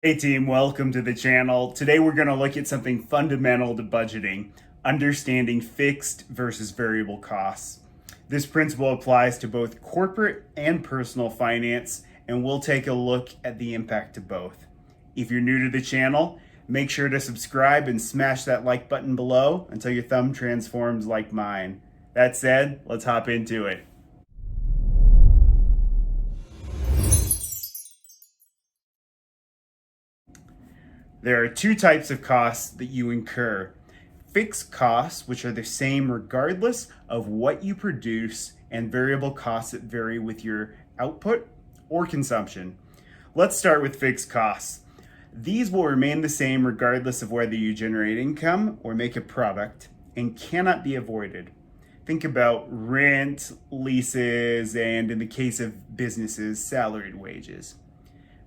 Hey team, welcome to the channel. Today we're going to look at something fundamental to budgeting, understanding fixed versus variable costs. This principle applies to both corporate and personal finance, and we'll take a look at the impact to both. If you're new to the channel, make sure to subscribe and smash that like button below until your thumb transforms like mine. That said, let's hop into it. There are two types of costs that you incur: fixed costs, which are the same regardless of what you produce, and variable costs that vary with your output or consumption. Let's start with fixed costs. These will remain the same regardless of whether you generate income or make a product and cannot be avoided. Think about rent, leases, and in the case of businesses, salaried wages.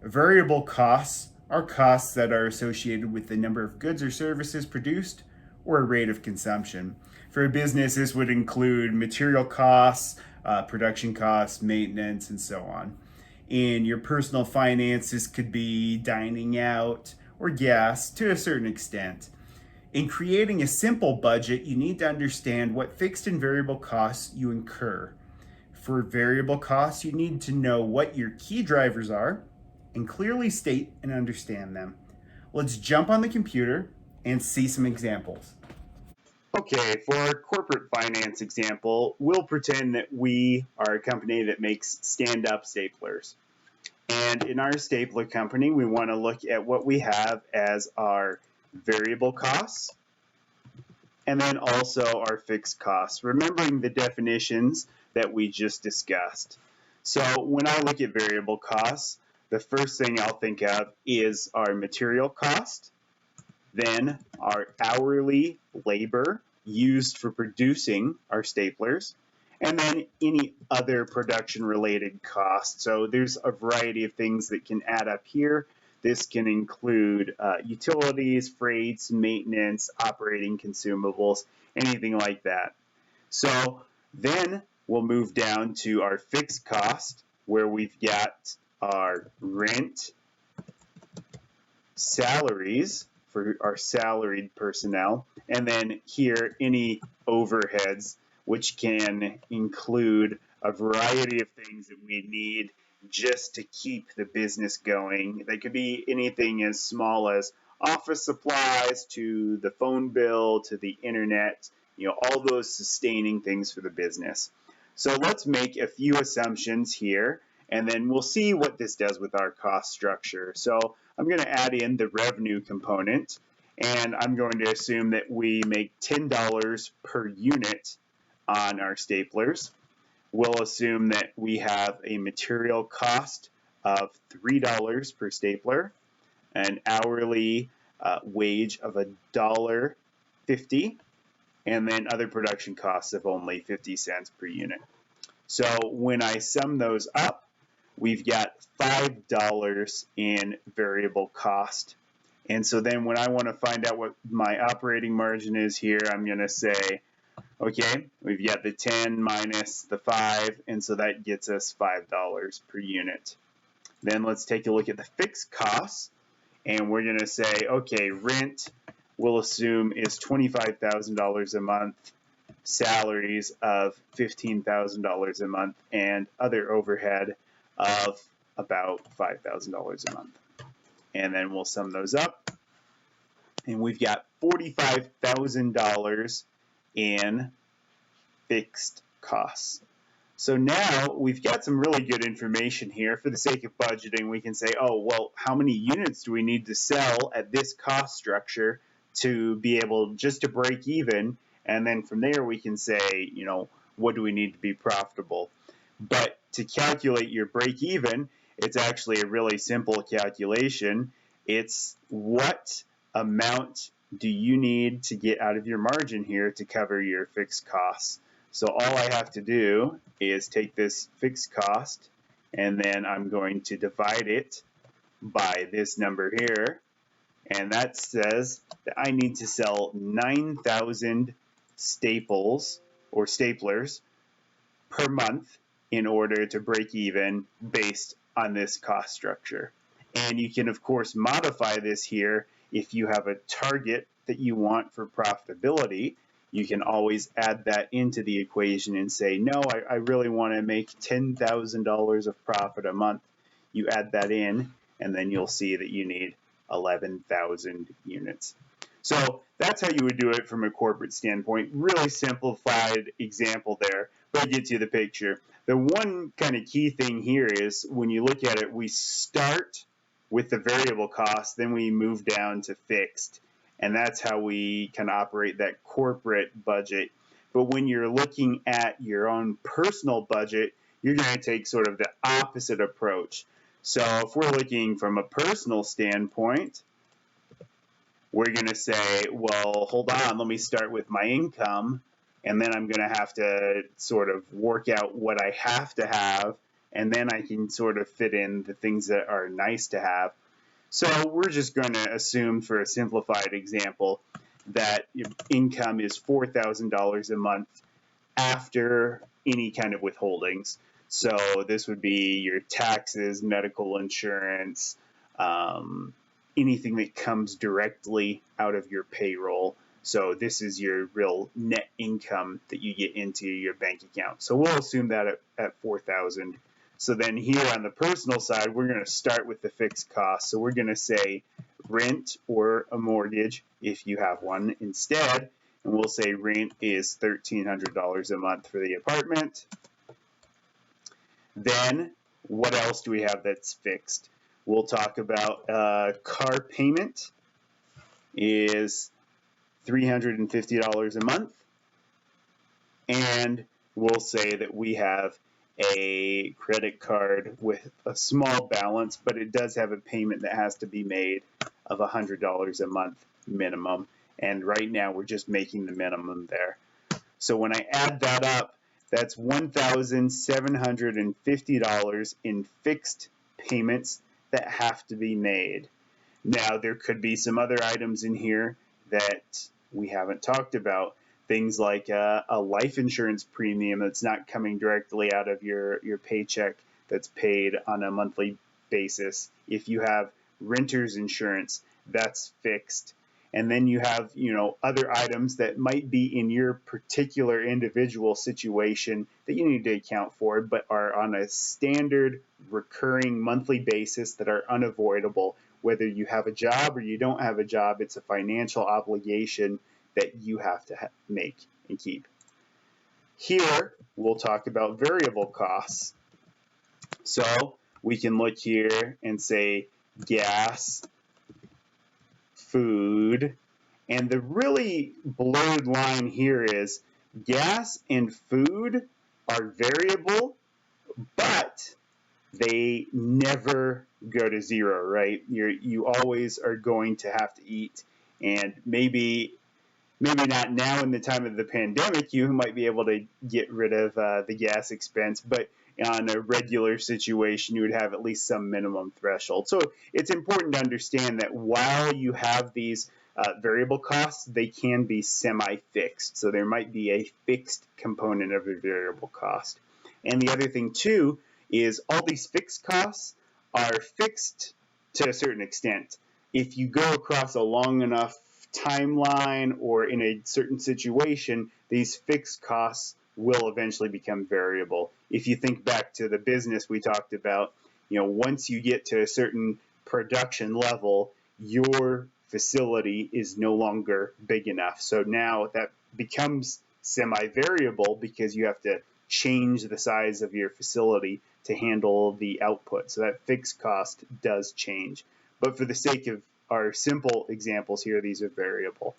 Variable costs are costs that are associated with the number of goods or services produced or a rate of consumption. For a business, this would include material costs, production costs, maintenance, and so on. In your personal finances, could be dining out or gas to a certain extent. In creating a simple budget, you need to understand what fixed and variable costs you incur. For variable costs, you need to know what your key drivers are and clearly state and understand them. Let's jump on the computer and see some examples. Okay, for our corporate finance example, we'll pretend that we are a company that makes stand-up staplers. And in our stapler company, we want to look at what we have as our variable costs and then also our fixed costs, remembering the definitions that we just discussed. So when I look at variable costs, the first thing I'll think of is our material cost, then our hourly labor used for producing our staplers, and then any other production related costs. So there's a variety of things that can add up here. This can include utilities, freights, maintenance, operating consumables, anything like that. So then we'll move down to our fixed cost, where we've got our rent, salaries for our salaried personnel, and then here any overheads, which can include a variety of things that we need just to keep the business going. They could be anything as small as office supplies to the phone bill to the internet, all those sustaining things for the business. So let's make a few assumptions here, and then we'll see what this does with our cost structure. So I'm going to add in the revenue component, and I'm going to assume that we make $10 per unit on our staplers. We'll assume that we have a material cost of $3 per stapler, an hourly wage of $1.50, and then other production costs of only 50 cents per unit. So when I sum those up, we've got $5 in variable cost. And so then when I want to find out what my operating margin is here, I'm going to say, okay, we've got the 10 minus the 5, and so that gets us $5 per unit. Then let's take a look at the fixed costs, and we're going to say, okay, rent we'll assume is $25,000 a month, salaries of $15,000 a month, and other overhead of about $5,000 a month. And then we'll sum those up, and we've got $45,000 in fixed costs. So now we've got some really good information here. For the sake of budgeting, we can say, oh, well, how many units do we need to sell at this cost structure to be able just to break even? And then from there, we can say, what do we need to be profitable? But to calculate your break even, it's actually a really simple calculation. It's what amount do you need to get out of your margin here to cover your fixed costs? So all I have to do is take this fixed cost, and then I'm going to divide it by this number here, and that says that I need to sell 9,000 staples or staplers per month in order to break even based on this cost structure. And you can, of course, modify this here. If you have a target that you want for profitability, you can always add that into the equation and say, no, I really want to make $10,000 of profit a month. You add that in, and then you'll see that you need 11,000 units. So that's how you would do it from a corporate standpoint. Really simplified example there, but it gets you the picture. The one kind of key thing here is when you look at it, we start with the variable cost, then we move down to fixed. And that's how we can operate that corporate budget. But when you're looking at your own personal budget, you're going to take sort of the opposite approach. So if we're looking from a personal standpoint, we're going to say, well, hold on, let me start with my income, and then I'm going to have to sort of work out what I have to have, and then I can sort of fit in the things that are nice to have. So we're just going to assume, for a simplified example, that income is $4,000 a month after any kind of withholdings. So this would be your taxes, medical insurance, anything that comes directly out of your payroll. So this is your real net income that you get into your bank account. So we'll assume that at 4,000. So then here on the personal side, we're going to start with the fixed cost. So we're going to say rent or a mortgage if you have one instead. And we'll say rent is $1,300 a month for the apartment. Then what else do we have that's fixed? We'll talk about car payment is $350 a month. And we'll say that we have a credit card with a small balance, but it does have a payment that has to be made of $100 a month minimum. And right now we're just making the minimum there. So when I add that up, that's $1,750 in fixed payments that have to be made. Now, there could be some other items in here that we haven't talked about. Things like a life insurance premium that's not coming directly out of your paycheck, that's paid on a monthly basis. If you have renter's insurance, that's fixed. And then you have, other items that might be in your particular individual situation that you need to account for, but are on a standard recurring monthly basis that are unavoidable. Whether you have a job or you don't have a job, it's a financial obligation that you have to make and keep. Here, we'll talk about variable costs. So we can look here and say gas, food, and the really blurred line here is gas and food are variable, but they never go to zero, right? You always are going to have to eat, and maybe not now in the time of the pandemic, you might be able to get rid of the gas expense, but on a regular situation, you would have at least some minimum threshold. So it's important to understand that while you have these variable costs, they can be semi-fixed. So there might be a fixed component of a variable cost. And the other thing too is all these fixed costs are fixed to a certain extent. If you go across a long enough timeline or in a certain situation, these fixed costs will eventually become variable. If you think back to the business we talked about, once you get to a certain production level, your facility is no longer big enough. So now that becomes semi-variable because you have to change the size of your facility to handle the output. So that fixed cost does change. But for the sake of our simple examples here, these are variable.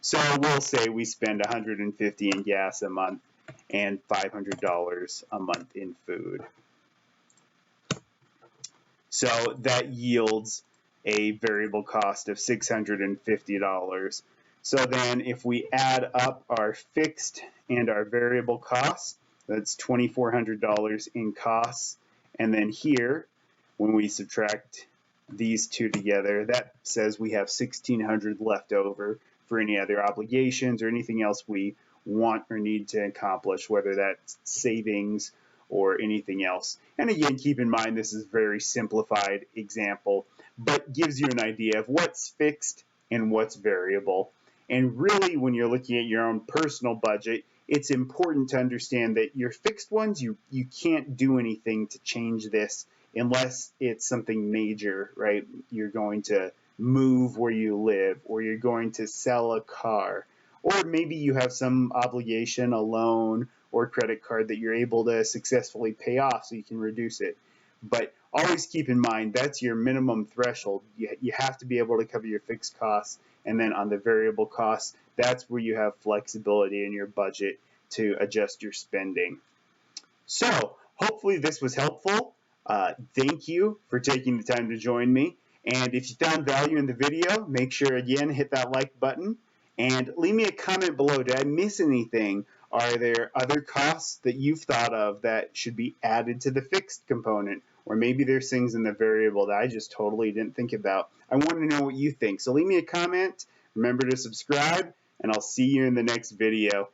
So we'll say we spend $150 in gas a month and $500 a month in food. So that yields a variable cost of $650. So then if we add up our fixed and our variable costs, that's $2,400 in costs. And then here, when we subtract these two together, that says we have $1,600 left over for any other obligations or anything else we want or need to accomplish, whether that's savings or anything else. And again, keep in mind this is a very simplified example, but gives you an idea of what's fixed and what's variable. And really, when you're looking at your own personal budget, it's important to understand that your fixed ones, you can't do anything to change this unless it's something major, right? You're going to move where you live, or you're going to sell a car, or maybe you have some obligation, a loan or credit card that you're able to successfully pay off so you can reduce it. But always keep in mind that's your minimum threshold. You have to be able to cover your fixed costs, and then on the variable costs, that's where you have flexibility in your budget to adjust your spending. So hopefully this was helpful. Thank you for taking the time to join me. And if you found value in the video, make sure again hit that like button and leave me a comment below. Did I miss anything? Are there other costs that you've thought of that should be added to the fixed component? Or maybe there's things in the variable that I just totally didn't think about. I want to know what you think. So leave me a comment. Remember to subscribe, and I'll see you in the next video.